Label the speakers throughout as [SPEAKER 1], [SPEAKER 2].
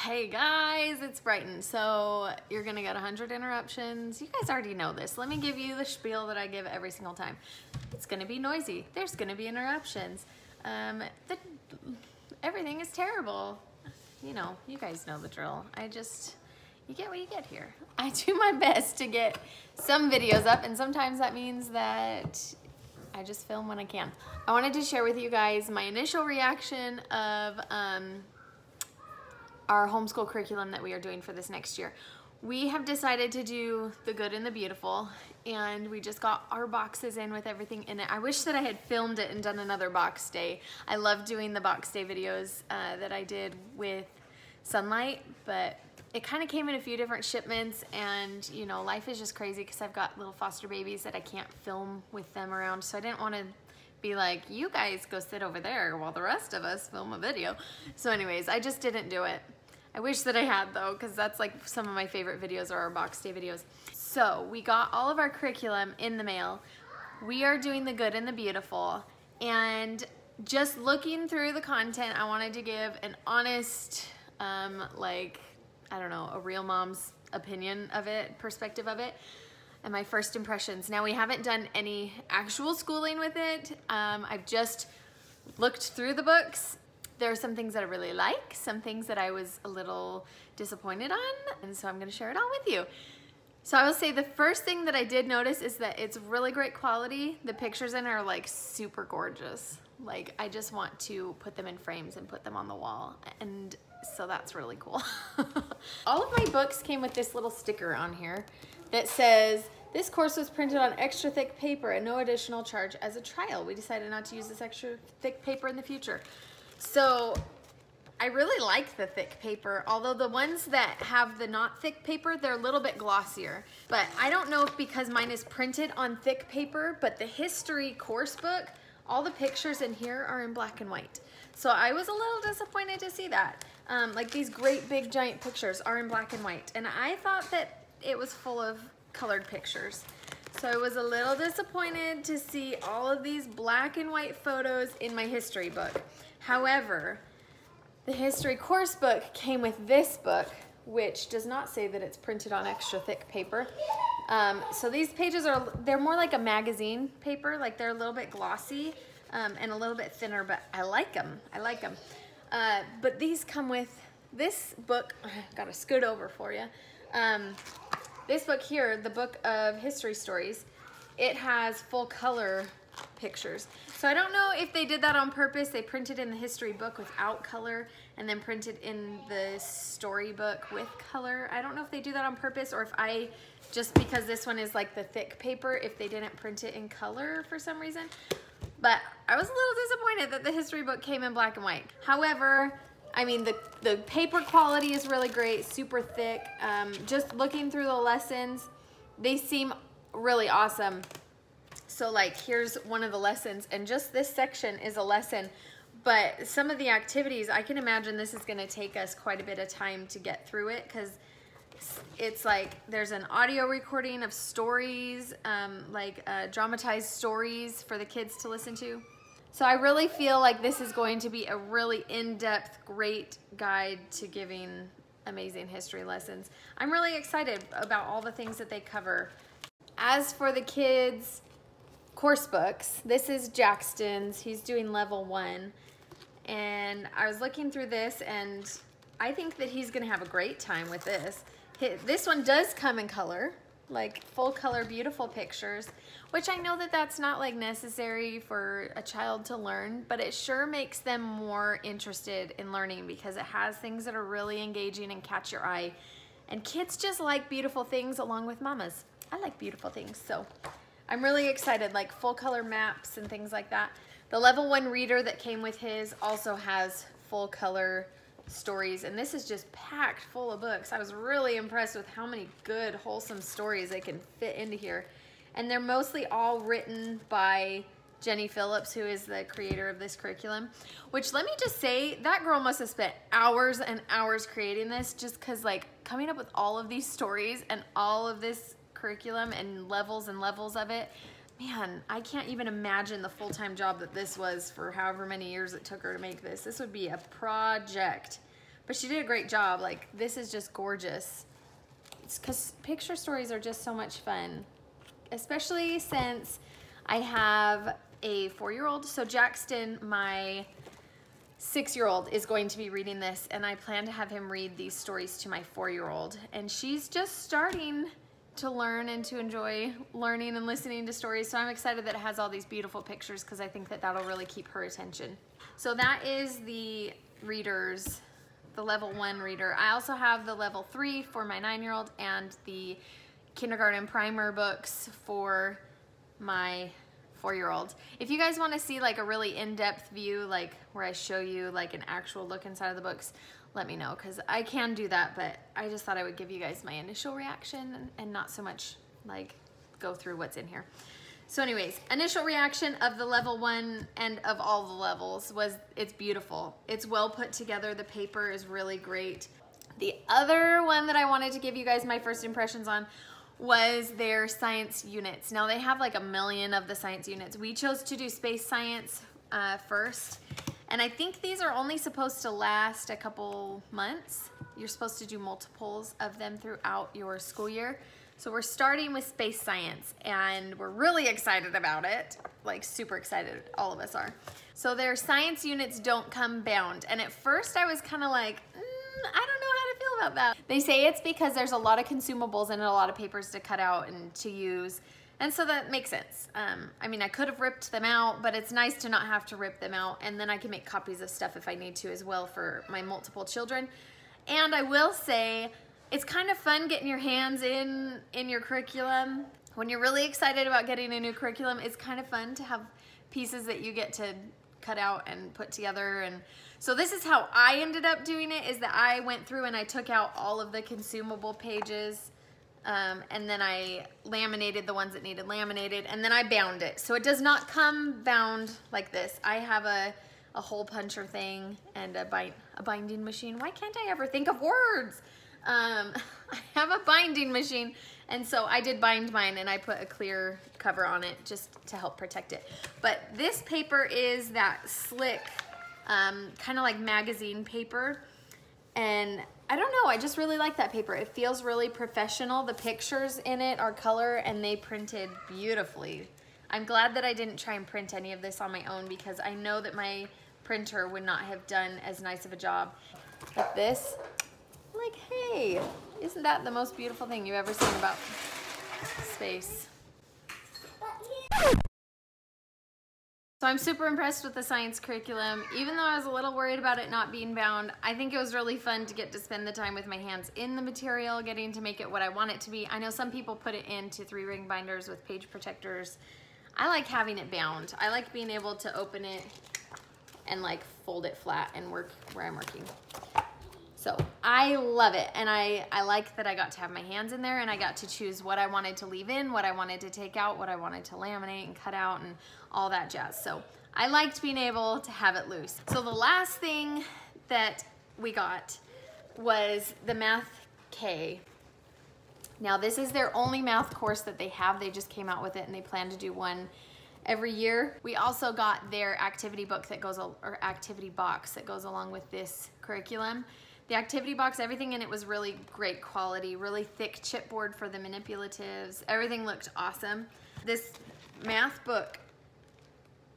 [SPEAKER 1] Hey guys, it's Bryton. So you're gonna get 100 interruptions. You guys already know this. Let me give you the spiel that I give every single time. It's gonna be noisy. There's gonna be interruptions. Everything is terrible. You know, you guys know the drill. You get what you get here. I do my best to get some videos up, and sometimes that means that I just film when I can. I wanted to share with you guys my initial reaction of our homeschool curriculum that we are doing for this next year. We have decided to do the good and the beautiful, and we just got our boxes in with everything in it. I wish that I had filmed it and done another box day. I love doing the box day videos that I did with Sunlight, but it kind of came in a few different shipments, and you know, life is just crazy because I've got little foster babies that I can't film with them around, so I didn't want to be like, you guys go sit over there while the rest of us film a video. So anyways, I just didn't do it. I wish that I had though, because that's like some of my favorite videos are our box day videos. So we got all of our curriculum in the mail. We are doing the good and the beautiful, and just looking through the content, I wanted to give an honest, like, I don't know, a real mom's opinion of it, perspective of it, and my first impressions. Now, we haven't done any actual schooling with it. I've just looked through the books. There are some things that I really like, some things that I was a little disappointed on, and so I'm gonna share it all with you. So I will say the first thing that I did notice is that it's really great quality. The pictures in it are like super gorgeous. Like, I just want to put them in frames and put them on the wall, and so that's really cool. All of my books came with this little sticker on here that says, this course was printed on extra thick paper at no additional charge as a trial. We decided not to use this extra thick paper in the future. So I really like the thick paper, although the ones that have the not thick paper, they're a little bit glossier. But I don't know if because mine is printed on thick paper, but the history course book, all the pictures in here are in black and white. So I was a little disappointed to see that. Like, these great big giant pictures are in black and white, and I thought that it was full of colored pictures. So I was a little disappointed to see all of these black and white photos in my history book. However, the history course book came with this book, which does not say that it's printed on extra thick paper. So these pages they're more like a magazine paper, like they're a little bit glossy and a little bit thinner, but I like them. I like them. But these come with this book. I've got to scoot over for you. This book here, the book of history stories, it has full color pictures. So I don't know if they did that on purpose. They printed in the history book without color and then printed in the story book with color. I don't know if they do that on purpose, or if just because this one is like the thick paper, if they didn't print it in color for some reason. But I was a little disappointed that the history book came in black and white. However, I mean, the paper quality is really great, super thick. Just looking through the lessons, they seem really awesome. So like, here's one of the lessons, and just this section is a lesson, but some of the activities, I can imagine this is gonna take us quite a bit of time to get through it, because it's like, there's an audio recording of stories, dramatized stories for the kids to listen to. So I really feel like this is going to be a really in-depth, great guide to giving amazing history lessons. I'm really excited about all the things that they cover. As for the kids' course books, this is Jackson's. He's doing level 1. And I was looking through this, and I think that he's gonna have a great time with this. This one does come in color, like full color, beautiful pictures, which I know that that's not like necessary for a child to learn, but it sure makes them more interested in learning because it has things that are really engaging and catch your eye. And kids just like beautiful things along with mamas. I like beautiful things, so I'm really excited, like full color maps and things like that. The level 1 reader that came with his also has full color stories, and this is just packed full of books. I was really impressed with how many good, wholesome stories they can fit into here. And they're mostly all written by Jenny Phillips, who is the creator of this curriculum, which, let me just say, that girl must have spent hours and hours creating this, just because like coming up with all of these stories and all of this curriculum and levels of it, man, I can't even imagine the full-time job that this was for however many years it took her to make this. This would be a project. but she did a great job. Like, this is just gorgeous. It's because picture stories are just so much fun, especially since I have a 4-year-old. So Jackson, my 6-year-old, is going to be reading this, and I plan to have him read these stories to my 4-year-old. And she's just starting to learn and to enjoy learning and listening to stories. So I'm excited that it has all these beautiful pictures, because I think that that'll really keep her attention. So that is the readers, the level 1 reader. I also have the level 3 for my 9-year-old and the kindergarten primer books for my 4-year-old. If you guys want to see like a really in-depth view, like where I show you like an actual look inside of the books, let me know, because I can do that, but I just thought I would give you guys my initial reaction and not so much like go through what's in here. So anyways, initial reaction of the level 1 and of all the levels was it's beautiful. It's well put together. The paper is really great. The other one that I wanted to give you guys my first impressions on was their science units. Now they have like a million of the science units. We chose to do space science first. And I think these are only supposed to last a couple months. You're supposed to do multiples of them throughout your school year. So we're starting with space science, and we're really excited about it. Like super excited, all of us are. So their science units don't come bound. And at first I was kind of like, I don't know how to feel about that. They say it's because there's a lot of consumables and a lot of papers to cut out and to use. And so that makes sense. I mean, I could have ripped them out, but it's nice to not have to rip them out, and then I can make copies of stuff if I need to as well for my multiple children. And I will say, it's kind of fun getting your hands in your curriculum. When you're really excited about getting a new curriculum, it's kind of fun to have pieces that you get to cut out and put together. And so this is how I ended up doing it, is that I went through and I took out all of the consumable pages, and then I laminated the ones that needed laminated, and then I bound it. So it does not come bound like this. I have a hole puncher thing and a binding machine. Why can't I ever think of words? I have a binding machine, and so I did bind mine, and I put a clear cover on it just to help protect it. But this paper is that slick, kind of like magazine paper, and I don't know, I just really like that paper. It feels really professional. The pictures in it are color, and they printed beautifully. I'm glad that I didn't try and print any of this on my own, because I know that my printer would not have done as nice of a job. Like this, like, hey, isn't that the most beautiful thing you've ever seen about space? So I'm super impressed with the science curriculum. Even though I was a little worried about it not being bound, I think it was really fun to get to spend the time with my hands in the material, getting to make it what I want it to be. I know some people put it into 3-ring binders with page protectors. I like having it bound. I like being able to open it and like fold it flat and work where I'm working. So I love it, and I like that I got to have my hands in there, and I got to choose what I wanted to leave in, what I wanted to take out, what I wanted to laminate and cut out, and all that jazz. So I liked being able to have it loose. So the last thing that we got was the Math K. Now this is their only math course that they have. They just came out with it, and they plan to do one every year. We also got their activity book that goes, or activity box that goes along with this curriculum. The activity box, everything in it was really great quality, really thick chipboard for the manipulatives. Everything looked awesome. This math book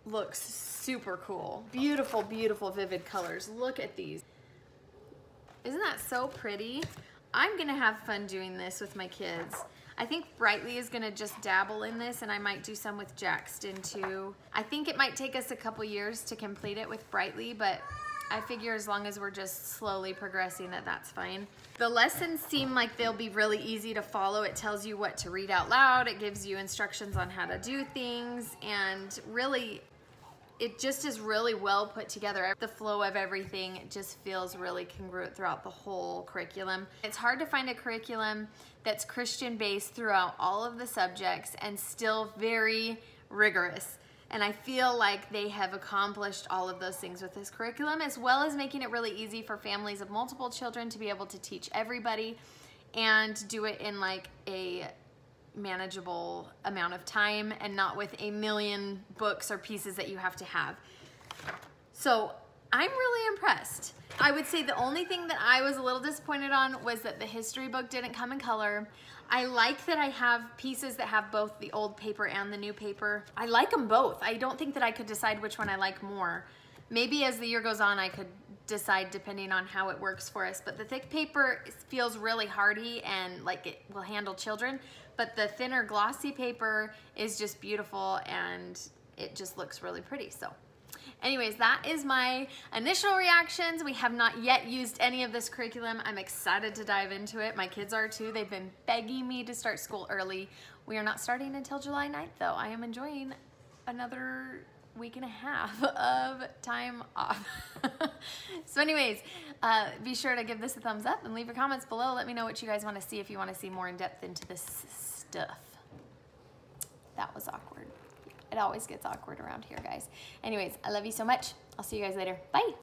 [SPEAKER 1] looks super cool. Beautiful, beautiful, vivid colors. Look at these. Isn't that so pretty? I'm gonna have fun doing this with my kids. I think Brightly is gonna just dabble in this, and I might do some with Jackson too. I think it might take us a couple years to complete it with Brightly, but I figure as long as we're just slowly progressing that's fine. The lessons seem like they'll be really easy to follow. It tells you what to read out loud. It gives you instructions on how to do things, and really, it just is really well put together. The flow of everything, it just feels really congruent throughout the whole curriculum. It's hard to find a curriculum that's Christian-based throughout all of the subjects and still very rigorous. And I feel like they have accomplished all of those things with this curriculum, as well as making it really easy for families of multiple children to be able to teach everybody and do it in like a manageable amount of time, and not with a million books or pieces that you have to have. So I'm really impressed. I would say the only thing that I was a little disappointed on was that the history book didn't come in color. I like that I have pieces that have both the old paper and the new paper. I like them both. I don't think that I could decide which one I like more. Maybe as the year goes on, I could decide depending on how it works for us. But the thick paper feels really hardy and like it will handle children. But the thinner glossy paper is just beautiful and it just looks really pretty. So anyways, that is my initial reactions. We have not yet used any of this curriculum. I'm excited to dive into it. My kids are too. They've been begging me to start school early. We are not starting until July 9th though. I am enjoying another week and a half of time off. So anyways, be sure to give this a thumbs up and leave your comments below. Let me know what you guys want to see if you want to see more in depth into this stuff. That was awkward. It always gets awkward around here, guys. Anyways, I love you so much. I'll see you guys later. Bye.